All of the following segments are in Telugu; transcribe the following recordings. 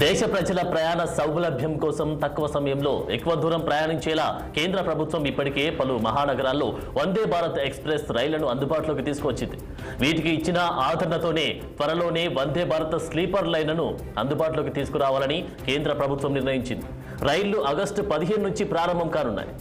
దేశ ప్రజల ప్రయాణ సౌలభ్యం కోసం తక్కువ సమయంలో ఎక్కువ దూరం ప్రయాణించేలా కేంద్ర ప్రభుత్వం ఇప్పటికే పలు మహానగరాల్లో వందే భారత్ ఎక్స్ప్రెస్ రైళ్లను అందుబాటులోకి తీసుకొచ్చింది. వీటికి ఇచ్చిన ఆదరణతోనే త్వరలోనే వందే భారత్ స్లీపర్ లైన్లను అందుబాటులోకి తీసుకురావాలని కేంద్ర ప్రభుత్వం నిర్ణయించింది. రైళ్లు ఆగస్టు 15 నుంచి ప్రారంభం కానున్నాయి.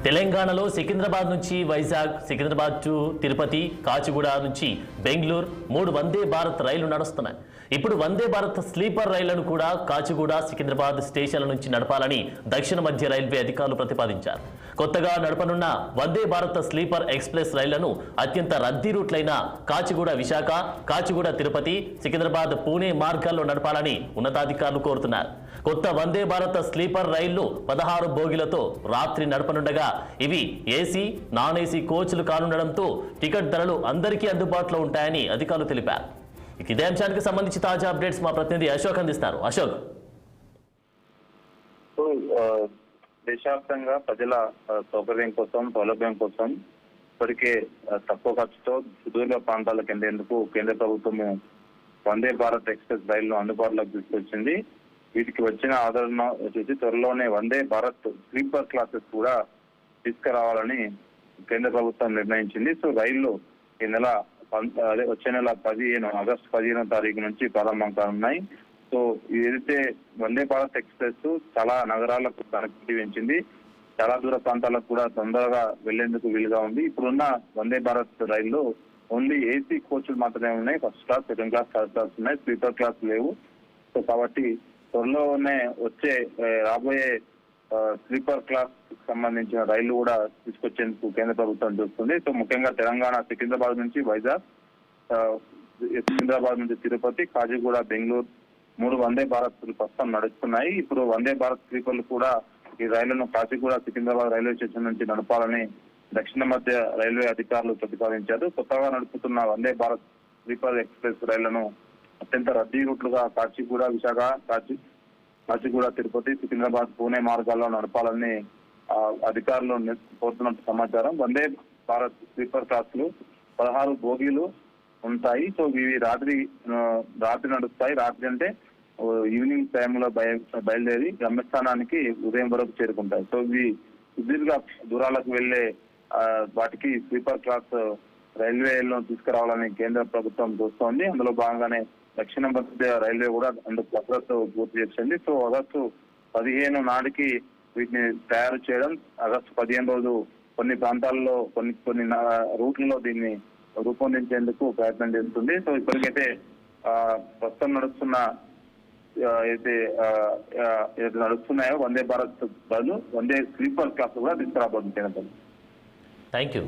తెలంగాణలో సికింద్రాబాద్ నుంచి వైజాగ్, సికింద్రాబాద్ టు తిరుపతి, కాచిగూడ నుంచి బెంగళూరు 3 వందే భారత్ రైళ్లు నడుస్తున్నాయి. ఇప్పుడు వందే భారత్ స్లీపర్ రైళ్లను కూడా కాచిగూడ, సికింద్రాబాద్ స్టేషన్ల నుంచి నడపాలని దక్షిణ మధ్య రైల్వే అధికారులు ప్రతిపాదించారు. కొత్తగా నడపనున్న వందే భారత్ స్లీపర్ ఎక్స్ప్రెస్ రైళ్లను అత్యంత రద్దీ రూట్లైన కాచిగూడ విశాఖ, కాచిగూడ తిరుపతి, సికింద్రాబాద్ పూణే మార్గాల్లో నడపాలని ఉన్నతాధికారులు కోరుతున్నారు. కొత్త వందే భారత్ స్లీపర్ రైళ్లు 16 బోగిలతో రాత్రి నడపనుండగా ఇవి ఏసీ, నాన్ ఏసీ కోచ్లు కానుండడంతో టికెట్ ధరలు అందరికీ అందుబాటులో ఉంటాయని అధికారులు తెలిపారు. ఇదే అంశానికి సంబంధించి తాజా అప్డేట్స్ మా ప్రతినిధి అశోక్ అందిస్తారు. అశోక్, దేశవ్యాప్తంగా ప్రజల సౌలభ్యం కోసం ఇప్పటికే తక్కువ ఖర్చుతో సుదూర ప్రాంతాలకు వెళ్లేందుకు కేంద్ర ప్రభుత్వం వందే భారత్ ఎక్స్ప్రెస్ రైళ్లను అందుబాటులోకి తీసుకొచ్చింది. వీటికి వచ్చిన ఆదరణ వచ్చేసి త్వరలోనే వందే భారత్ స్లీపర్ క్లాసెస్ కూడా తీసుకురావాలని కేంద్ర ప్రభుత్వం నిర్ణయించింది. సో రైళ్లు ఈ నెల వచ్చే నెల ఆగస్టు 15వ తారీఖు నుంచి ప్రారంభం కానున్నాయి. సో ఏదైతే వందే భారత్ ఎక్స్ప్రెస్ చాలా నగరాలకు కనెక్టివిటీ పెంచింది, చాలా దూర ప్రాంతాలకు కూడా తొందరగా వెళ్లేందుకు వీలుగా ఉంది. ఇప్పుడున్న వందే భారత్ రైళ్లు ఓన్లీ ఏసీ కోచ్లు మాత్రమే ఉన్నాయి. First class, second class, third class ఉన్నాయి, స్లీపర్ క్లాస్ లేవు. సో కాబట్టి త్వరలోనే రాబోయే స్లీపర్ క్లాస్ సంబంధించిన రైళ్లు కూడా తీసుకొచ్చేందుకు కేంద్ర ప్రభుత్వం చూస్తుంది. సో ముఖ్యంగా తెలంగాణ సికింద్రాబాద్ నుంచి వైజాగ్, సికింద్రాబాద్ నుంచి తిరుపతి, కాచిగూడ, బెంగళూరు 3 వందే భారత్ ప్రస్తుతం నడుస్తున్నాయి. ఇప్పుడు వందే భారత్ స్లీపర్లు కూడా ఈ రైళ్లను కాచిగూడ, సికింద్రాబాద్ రైల్వే స్టేషన్ నుంచి నడపాలని దక్షిణ మధ్య రైల్వే అధికారులు ప్రతిపాదించారు. కొత్తగా నడుపుతున్న వందే భారత్ స్లీపర్ ఎక్స్ప్రెస్ రైళ్లను అత్యంత రద్దీ రూట్లుగా కాచిగూడ విశాఖ, కాచిగూడ తిరుపతి, సికింద్రాబాద్ పూణే మార్గాల్లో నడపాలని అధికారులు కోరుతున్నట్టు సమాచారం. వందే భారత్ స్లీపర్ క్లాసులు 16 బోగీలు ఉంటాయి. సో ఇవి రాత్రి నడుస్తాయి. రాత్రి అంటే ఈవినింగ్ టైంలో బయలుదేరి గమ్యస్థానానికి ఉదయం వరకు చేరుకుంటాయి. సో ఇవి సుదీర్ఘ దూరాలకు వెళ్లే వాటికి స్లీపర్ క్లాస్ రైల్వేలను తీసుకురావాలని కేంద్ర ప్రభుత్వం చూస్తోంది. అందులో భాగంగానే దక్షిణ మధ్య రైల్వే కూడా అందుకు కసరత్తు పూర్తి చేసింది. సో ఆగస్టు 15 నాటికి వీటిని తయారు చేయడం, ఆగస్టు 15 రోజు కొన్ని ప్రాంతాల్లో కొన్ని రూట్లలో దీన్ని రూపొందించేందుకు ప్రయత్నం చేస్తుంది. సో ఇప్పటికైతే ప్రస్తుతం నడుస్తున్న ఏదైతే నడుస్తున్నాయో వందే భారత్ బదులు వందే స్లీపర్ క్లాస్ కూడా తీసుకురాబోతుంది. Thank you.